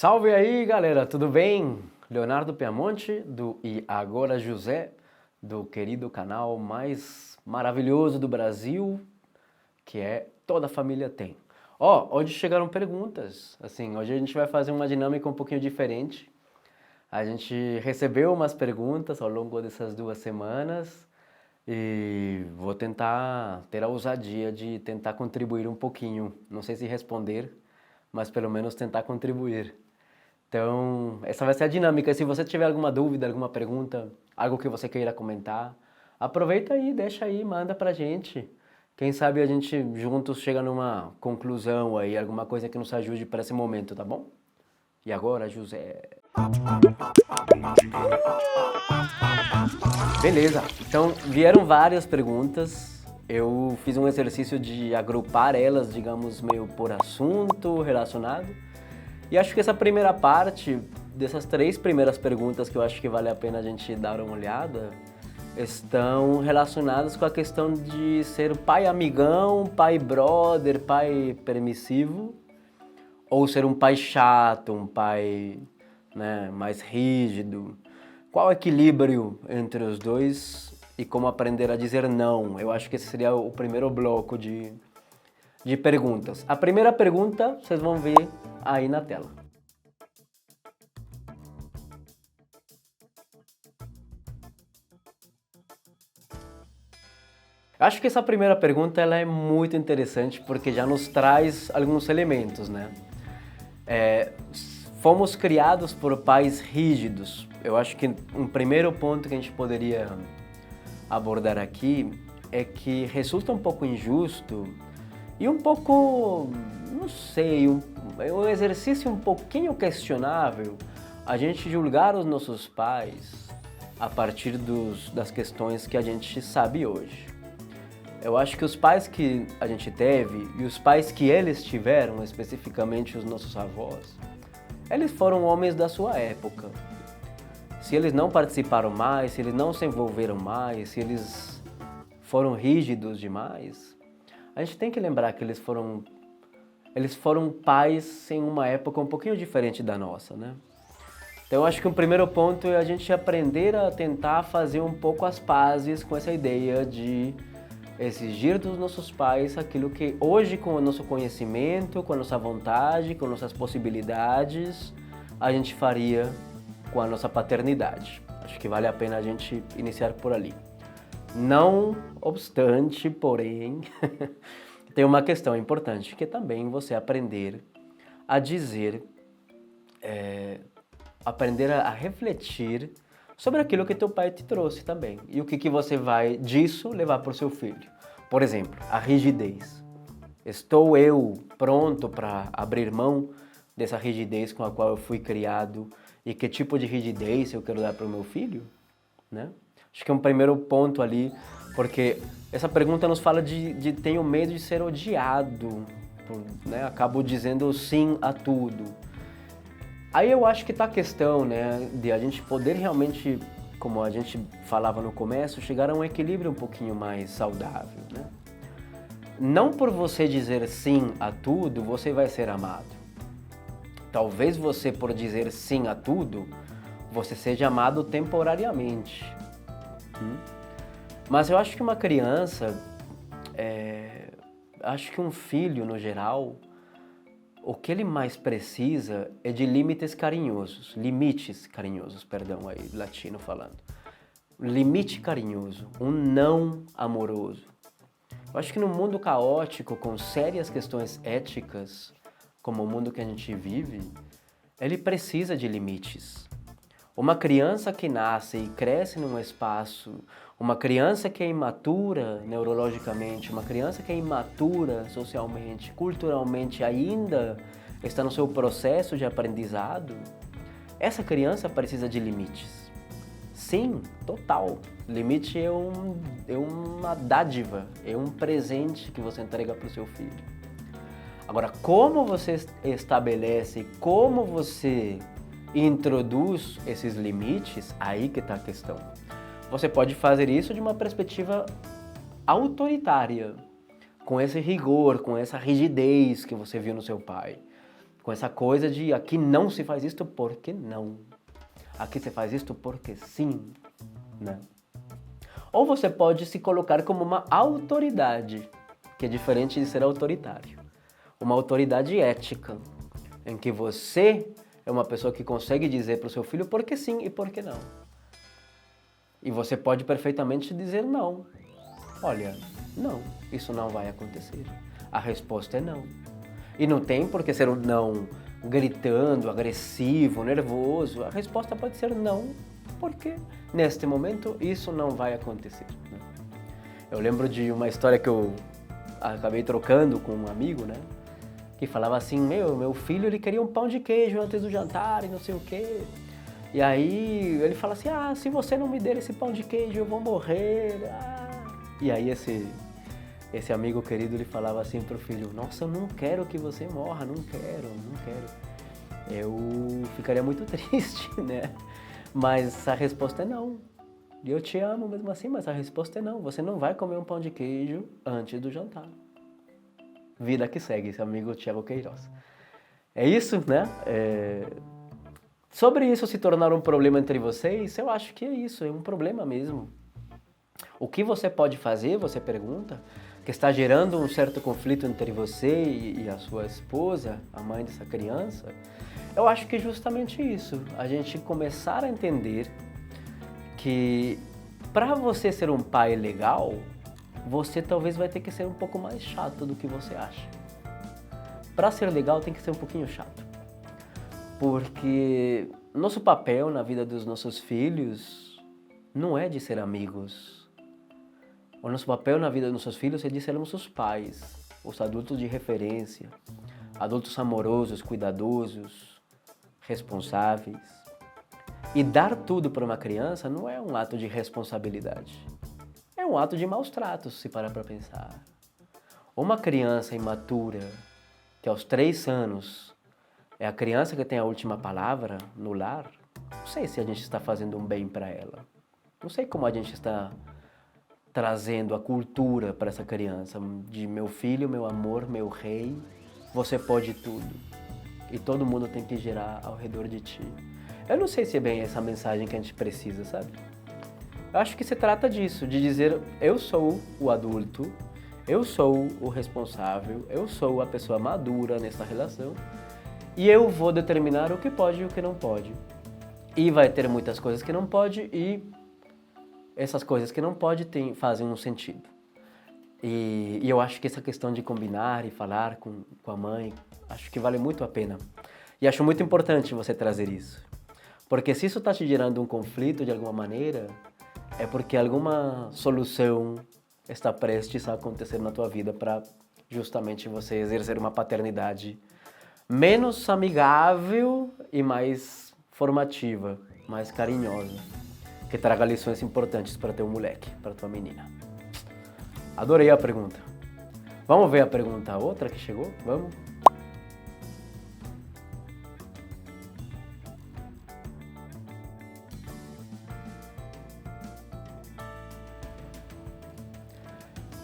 Salve aí, galera, tudo bem? Leonardo Piamonte, do E Agora José, do querido canal mais maravilhoso do Brasil, que é Toda Família Tem. Hoje chegaram perguntas, hoje a gente vai fazer uma dinâmica um pouquinho diferente. A gente recebeu umas perguntas ao longo dessas 2 semanas e vou tentar ter a ousadia de tentar contribuir um pouquinho. Não sei se responder, mas pelo menos tentar contribuir. Então, essa vai ser a dinâmica. Se você tiver alguma dúvida, alguma pergunta, algo que você queira comentar, aproveita aí, deixa aí, manda pra gente. Quem sabe a gente juntos chega numa conclusão aí, alguma coisa que nos ajude para esse momento, tá bom? E agora, José? Beleza, então vieram várias perguntas. Eu fiz um exercício de agrupar elas, digamos, meio por assunto relacionado. E acho que essa primeira parte, dessas 3 primeiras perguntas que eu acho que vale a pena a gente dar uma olhada, estão relacionadas com a questão de ser pai amigão, pai brother, pai permissivo, ou ser um pai chato, um pai, mais rígido. Qual o equilíbrio entre os dois e como aprender a dizer não? Eu acho que esse seria o primeiro bloco de perguntas. A primeira pergunta vocês vão ver aí na tela. Acho que essa primeira pergunta ela é muito interessante porque já nos traz alguns elementos, né? Fomos criados por pais rígidos. Eu acho que um primeiro ponto que a gente poderia abordar aqui é que resulta um pouco injusto e um pouco, não sei, um exercício um pouquinho questionável a gente julgar os nossos pais a partir das questões que a gente sabe hoje. Eu acho que os pais que a gente teve e os pais que eles tiveram, especificamente os nossos avós, eles foram homens da sua época. Se eles não participaram mais, se eles não se envolveram mais, se eles foram rígidos demais, a gente tem que lembrar que eles foram pais em uma época um pouquinho diferente da nossa, né? Então eu acho que o primeiro ponto é a gente aprender a tentar fazer um pouco as pazes com essa ideia de exigir dos nossos pais aquilo que hoje, com o nosso conhecimento, com a nossa vontade, com nossas possibilidades, a gente faria com a nossa paternidade. Acho que vale a pena a gente iniciar por ali. Não obstante, porém, tem uma questão importante, que é também você aprender a dizer, aprender a refletir sobre aquilo que teu pai te trouxe também. E o que você vai disso levar para o seu filho. Por exemplo, a rigidez. Estou eu pronto para abrir mão dessa rigidez com a qual eu fui criado e que tipo de rigidez eu quero dar para o meu filho? Né? Acho que é um primeiro ponto ali, porque essa pergunta nos fala de tenho medo de ser odiado, né? Acabo dizendo sim a tudo. Aí eu acho que está a questão, né, de a gente poder realmente, como a gente falava no começo, chegar a um equilíbrio um pouquinho mais saudável, né? Não por você dizer sim a tudo, você vai ser amado. Talvez você, por dizer sim a tudo, você seja amado temporariamente. Mas eu acho que uma criança, acho que um filho no geral, o que ele mais precisa é de limites carinhosos, perdão, aí, latino falando. Limite carinhoso, um não amoroso. Eu acho que no mundo caótico, com sérias questões éticas, como o mundo que a gente vive, ele precisa de limites. Uma criança que nasce e cresce num espaço, uma criança que é imatura neurologicamente, uma criança que é imatura socialmente, culturalmente, ainda está no seu processo de aprendizado, essa criança precisa de limites. Sim, total. Limite é uma dádiva, é um presente que você entrega para o seu filho. Agora, como você estabelece, como você introduz esses limites, aí que está a questão. Você pode fazer isso de uma perspectiva autoritária, com esse rigor, com essa rigidez que você viu no seu pai. Com essa coisa de aqui não se faz isto porque não. Aqui se faz isto porque sim, né? Ou você pode se colocar como uma autoridade, que é diferente de ser autoritário. Uma autoridade ética, em que você é uma pessoa que consegue dizer para o seu filho por que sim e por que não. E você pode perfeitamente dizer não. Olha, não, isso não vai acontecer. A resposta é não. E não tem por que ser um não gritando, agressivo, nervoso. A resposta pode ser não, porque neste momento isso não vai acontecer, né? Eu lembro de uma história que eu acabei trocando com um amigo, né? Que falava assim, meu filho ele queria um pão de queijo antes do jantar e não sei o quê. E aí ele fala assim, se você não me der esse pão de queijo eu vou morrer. E aí esse amigo querido ele falava assim pro filho, nossa, eu não quero que você morra, não quero. Eu ficaria muito triste, né? Mas a resposta é não. E eu te amo mesmo assim, mas a resposta é não. Você não vai comer um pão de queijo antes do jantar. Vida que segue, esse amigo Thiago Queiroz. É isso, né? Sobre isso se tornar um problema entre vocês, eu acho que é isso, é um problema mesmo. O que você pode fazer, você pergunta, que está gerando um certo conflito entre você e a sua esposa, a mãe dessa criança, eu acho que é justamente isso. A gente começar a entender que para você ser um pai legal, você talvez vai ter que ser um pouco mais chato do que você acha. Para ser legal tem que ser um pouquinho chato. Porque nosso papel na vida dos nossos filhos não é de ser amigos. O nosso papel na vida dos nossos filhos é de sermos os pais, os adultos de referência, adultos amorosos, cuidadosos, responsáveis. E dar tudo para uma criança não é um ato de responsabilidade. É um ato de maus tratos, se parar para pensar. Uma criança imatura, que aos 3 anos é a criança que tem a última palavra no lar, não sei se a gente está fazendo um bem para ela. Não sei como a gente está trazendo a cultura para essa criança, de meu filho, meu amor, meu rei, você pode tudo. E todo mundo tem que girar ao redor de ti. Eu não sei se é bem essa mensagem que a gente precisa, sabe? Eu acho que se trata disso, de dizer, eu sou o adulto, eu sou o responsável, eu sou a pessoa madura nessa relação e eu vou determinar o que pode e o que não pode. E vai ter muitas coisas que não pode e essas coisas que não pode fazem um sentido. E eu acho que essa questão de combinar e falar com a mãe, acho que vale muito a pena. E acho muito importante você trazer isso. Porque se isso está te gerando um conflito de alguma maneira, é porque alguma solução está prestes a acontecer na tua vida para justamente você exercer uma paternidade menos amigável e mais formativa, mais carinhosa, que traga lições importantes para teu moleque, para tua menina. Adorei a pergunta. Vamos ver a pergunta outra que chegou? Vamos?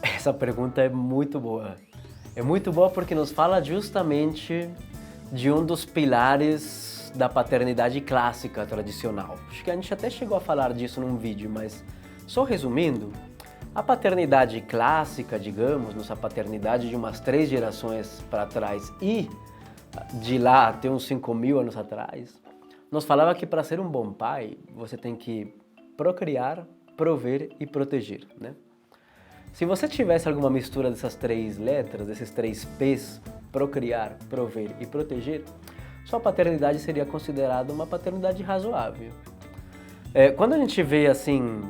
Essa pergunta é muito boa. É muito boa porque nos fala justamente de um dos pilares da paternidade clássica tradicional. Acho que a gente até chegou a falar disso num vídeo, mas só resumindo, a paternidade clássica, digamos, nossa paternidade de umas 3 gerações para trás e de lá até uns 5.000 anos atrás, nos falava que para ser um bom pai, você tem que procriar, prover e proteger, né? Se você tivesse alguma mistura dessas 3 letras, desses 3 P's, procriar, prover e proteger, sua paternidade seria considerada uma paternidade razoável. Quando a gente vê assim,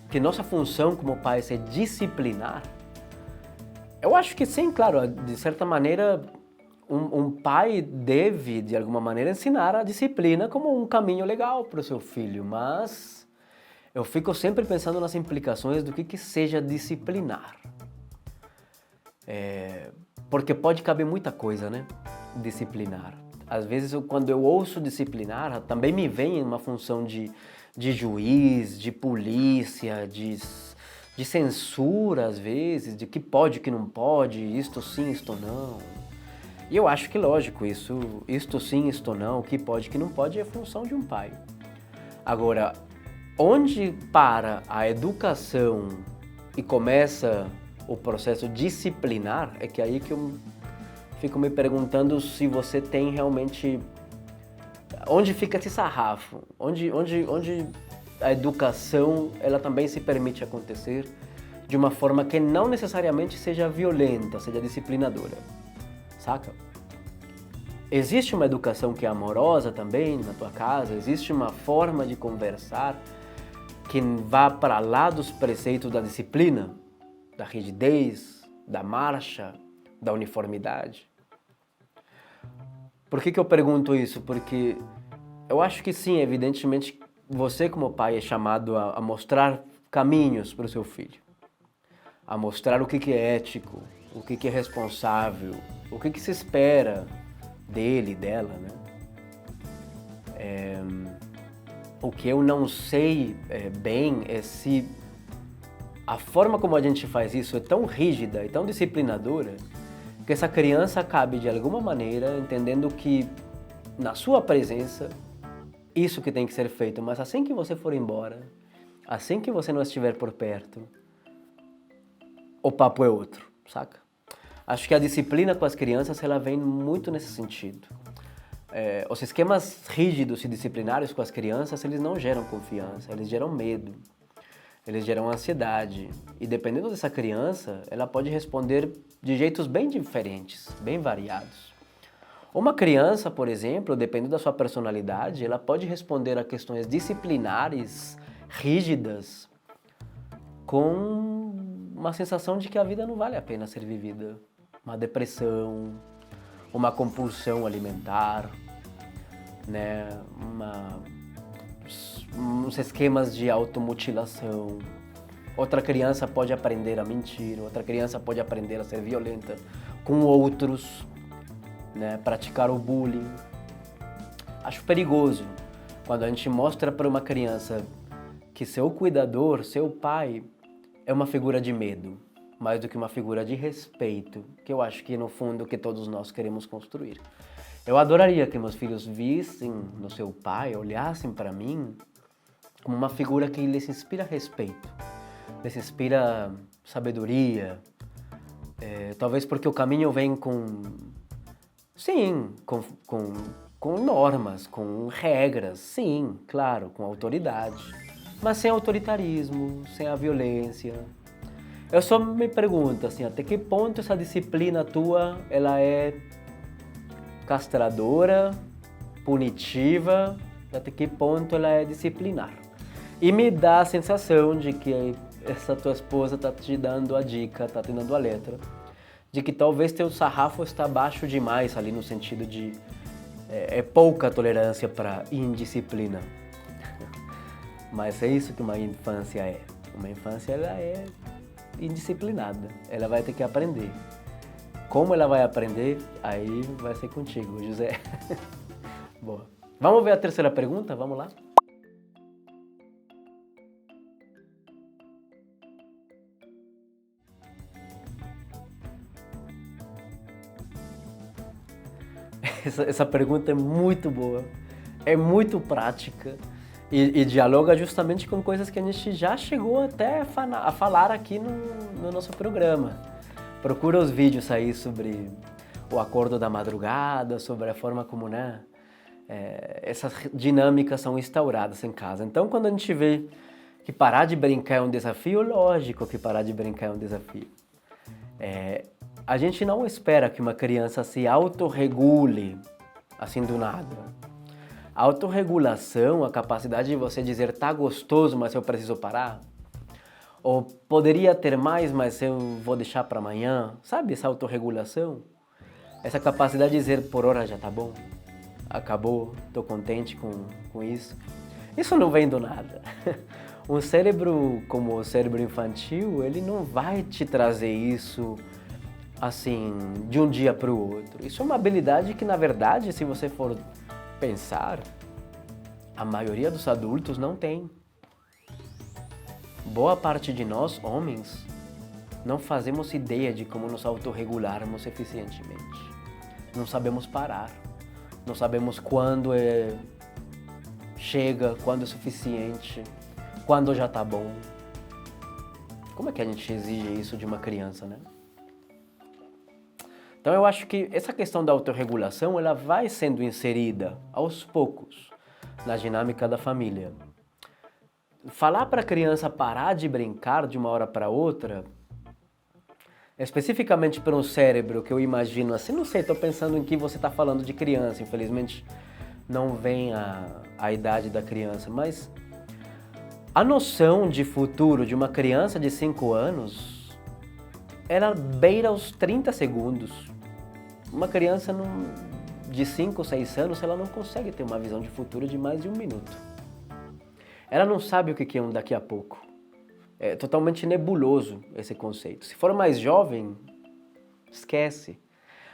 que nossa função como pais é disciplinar, eu acho que sim, claro, de certa maneira, um pai deve, de alguma maneira, ensinar a disciplina como um caminho legal para o seu filho, mas eu fico sempre pensando nas implicações do que seja disciplinar. Porque pode caber muita coisa, né? Disciplinar. Às vezes, quando eu ouço disciplinar, também me vem uma função de juiz, de polícia, de censura, às vezes, de que pode, que não pode, isto sim, isto não. E eu acho que, lógico, isto sim, isto não, o que pode, o que não pode é função de um pai. Agora, onde para a educação e começa o processo disciplinar, é que aí que eu fico me perguntando se você tem realmente... Onde fica esse sarrafo? Onde a educação ela também se permite acontecer de uma forma que não necessariamente seja violenta, seja disciplinadora, saca? Existe uma educação que é amorosa também na tua casa? Existe uma forma de conversar que vá para lá dos preceitos da disciplina, da rigidez, da marcha, da uniformidade? Por que eu pergunto isso? Porque eu acho que sim, evidentemente, você como pai é chamado a mostrar caminhos para o seu filho, a mostrar o que é ético, o que é responsável, o que se espera dele, dela, né? O que eu não sei bem é se a forma como a gente faz isso é tão rígida e tão disciplinadora que essa criança acabe de alguma maneira entendendo que na sua presença isso que tem que ser feito, mas assim que você for embora, assim que você não estiver por perto, o papo é outro, saca? Acho que a disciplina com as crianças ela vem muito nesse sentido. Os esquemas rígidos e disciplinários com as crianças, eles não geram confiança, eles geram medo, eles geram ansiedade. E dependendo dessa criança, ela pode responder de jeitos bem diferentes, bem variados. Uma criança, por exemplo, dependendo da sua personalidade, ela pode responder a questões disciplinares, rígidas, com uma sensação de que a vida não vale a pena ser vivida. Uma depressão, uma compulsão alimentar, né? Uns esquemas de automutilação. Outra criança pode aprender a mentir, outra criança pode aprender a ser violenta com outros, né? Praticar o bullying. Acho perigoso quando a gente mostra para uma criança que seu cuidador, seu pai, é uma figura de medo, mais do que uma figura de respeito, que eu acho que no fundo que todos nós queremos construir. Eu adoraria que meus filhos vissem no seu pai, olhassem para mim como uma figura que lhes inspira respeito, lhes inspira sabedoria, talvez porque o caminho vem com normas, com regras, sim, claro, com autoridade, mas sem autoritarismo, sem a violência. Eu só me pergunto assim, até que ponto essa disciplina tua, ela é castradora, punitiva, até que ponto ela é disciplinar. E me dá a sensação de que essa tua esposa está te dando a dica, está te dando a letra, de que talvez teu sarrafo está baixo demais ali no sentido de pouca tolerância para indisciplina. Mas é isso que uma infância é. Uma infância ela é indisciplinada, ela vai ter que aprender. Como ela vai aprender, aí vai ser contigo, José. Boa. Vamos ver a terceira pergunta? Vamos lá? Essa pergunta é muito boa, é muito prática e dialoga justamente com coisas que a gente já chegou até a falar aqui no nosso programa. Procura os vídeos aí sobre o acordo da madrugada, sobre a forma como, né, essas dinâmicas são instauradas em casa. Então, quando a gente vê que parar de brincar é um desafio, lógico que parar de brincar é um desafio. A gente não espera que uma criança se autorregule assim do nada. A autorregulação, a capacidade de você dizer tá gostoso, mas eu preciso parar, ou poderia ter mais, mas eu vou deixar para amanhã, sabe essa autorregulação? Essa capacidade de dizer por hora já tá bom, acabou, tô contente com isso. Isso não vem do nada. Um cérebro como o cérebro infantil, ele não vai te trazer isso assim, de um dia para o outro. Isso é uma habilidade que, na verdade, se você for pensar, a maioria dos adultos não tem. Boa parte de nós, homens, não fazemos ideia de como nos autorregularmos eficientemente. Não sabemos parar. Não sabemos quando chega, quando é suficiente, quando já tá bom. Como é que a gente exige isso de uma criança, né? Então eu acho que essa questão da autorregulação, ela vai sendo inserida aos poucos na dinâmica da família. Falar para a criança parar de brincar de uma hora para outra, especificamente para um cérebro que eu imagino assim, não sei, estou pensando em que você está falando de criança, infelizmente não vem a idade da criança, mas a noção de futuro de uma criança de 5 anos, ela beira os 30 segundos. Uma criança de 5 ou 6 anos, ela não consegue ter uma visão de futuro de mais de 1 minuto. Ela não sabe o que é um daqui a pouco. É totalmente nebuloso esse conceito. Se for mais jovem, esquece.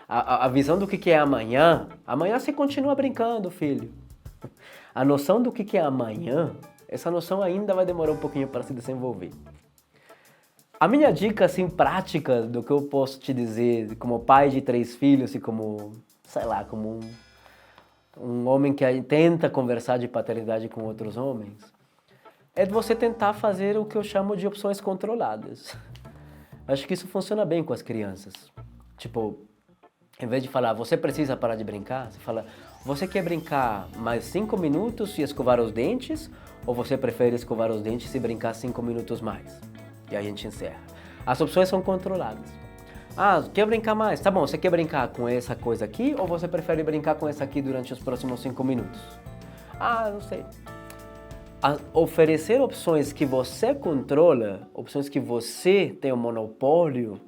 A visão do que é amanhã, amanhã você continua brincando, filho. A noção do que é amanhã, essa noção ainda vai demorar um pouquinho para se desenvolver. A minha dica, assim, prática do que eu posso te dizer como pai de 3 filhos e como, sei lá, como um homem que tenta conversar de paternidade com outros homens, é você tentar fazer o que eu chamo de opções controladas. Acho que isso funciona bem com as crianças. Tipo, em vez de falar, você precisa parar de brincar, você fala, você quer brincar mais 5 minutos e escovar os dentes, ou você prefere escovar os dentes e brincar 5 minutos mais? E aí a gente encerra. As opções são controladas. Ah, quer brincar mais? Tá bom, você quer brincar com essa coisa aqui ou você prefere brincar com essa aqui durante os próximos 5 minutos? Ah, não sei. Oferecer opções que você controla, opções que você tem o monopólio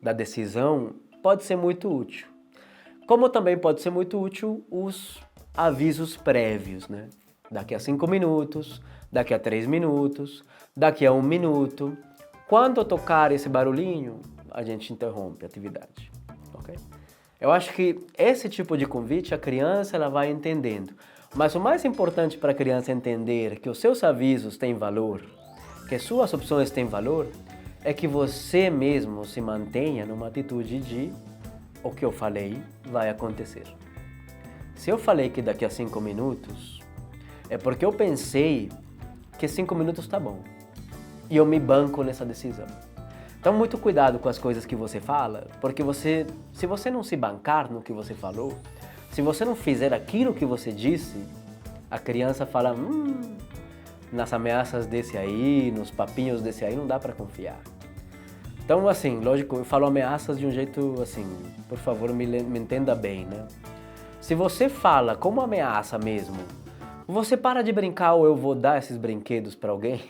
da decisão, pode ser muito útil. Como também pode ser muito útil os avisos prévios, né? Daqui a 5 minutos, daqui a 3 minutos, daqui a 1 minuto. Quando tocar esse barulhinho, a gente interrompe a atividade, ok? Eu acho que esse tipo de convite a criança ela vai entendendo. Mas o mais importante para a criança entender que os seus avisos têm valor, que suas opções têm valor, é que você mesmo se mantenha numa atitude de o que eu falei vai acontecer. Se eu falei que daqui a 5 minutos, é porque eu pensei que 5 minutos tá bom. E eu me banco nessa decisão. Então, muito cuidado com as coisas que você fala, porque se você não se bancar no que você falou, se você não fizer aquilo que você disse, a criança fala, nas ameaças desse aí, nos papinhos desse aí, não dá para confiar. Então, assim, lógico, eu falo ameaças de um jeito, assim, por favor, me entenda bem, né? Se você fala como ameaça mesmo, você para de brincar ou eu vou dar esses brinquedos para alguém,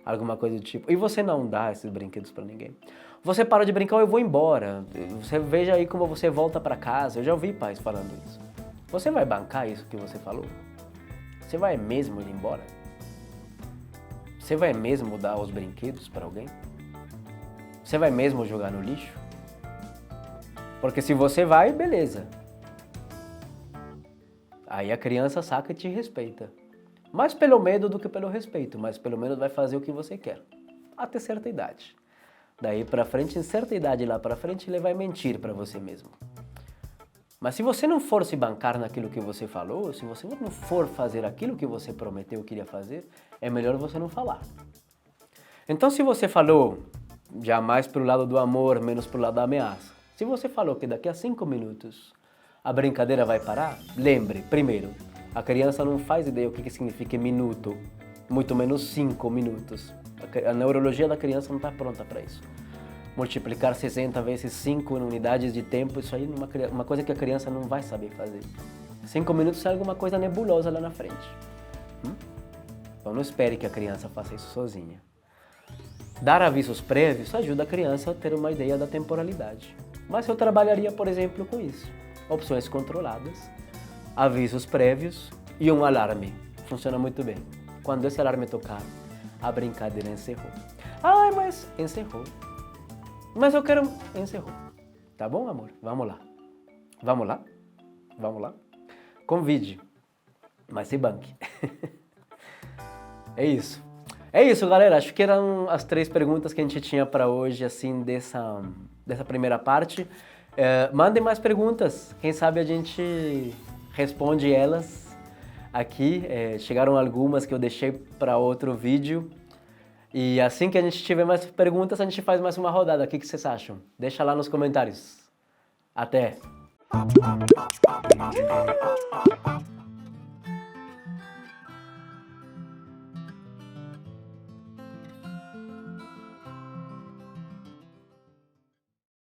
alguma coisa do tipo, e você não dá esses brinquedos para ninguém. Você para de brincar ou eu vou embora. Você veja aí como você volta para casa. Eu já ouvi pais falando isso. Você vai bancar isso que você falou? Você vai mesmo ir embora? Você vai mesmo dar os brinquedos para alguém? Você vai mesmo jogar no lixo? Porque se você vai, beleza. Aí a criança saca e te respeita. Mais pelo medo do que pelo respeito, mas pelo menos vai fazer o que você quer. Até certa idade. Daí pra frente, em certa idade lá pra frente, ele vai mentir pra você mesmo. Mas se você não for se bancar naquilo que você falou, se você não for fazer aquilo que você prometeu que iria fazer, é melhor você não falar. Então se você falou, já mais pro lado do amor, menos pro lado da ameaça. Se você falou que daqui a 5 minutos a brincadeira vai parar, lembre, primeiro, a criança não faz ideia o que significa minuto, muito menos 5 minutos. A neurologia da criança não está pronta para isso. Multiplicar 60 vezes 5 em unidades de tempo, isso aí é uma coisa que a criança não vai saber fazer. 5 minutos é alguma coisa nebulosa lá na frente. Então não espere que a criança faça isso sozinha. Dar avisos prévios ajuda a criança a ter uma ideia da temporalidade. Mas eu trabalharia, por exemplo, com isso. Opções controladas, avisos prévios e um alarme. Funciona muito bem. Quando esse alarme tocar, a brincadeira encerrou. Ah, mas encerrou. Mas eu quero... Encerrou. Tá bom, amor? Vamos lá. Vamos lá? Vamos lá? Convide. Mas se banque. É isso. É isso, galera. Acho que eram as 3 perguntas que a gente tinha para hoje, assim, dessa primeira parte. Mandem mais perguntas, quem sabe a gente responde elas aqui. Chegaram algumas que eu deixei para outro vídeo. E assim que a gente tiver mais perguntas, a gente faz mais uma rodada. O que vocês acham? Deixa lá nos comentários. Até!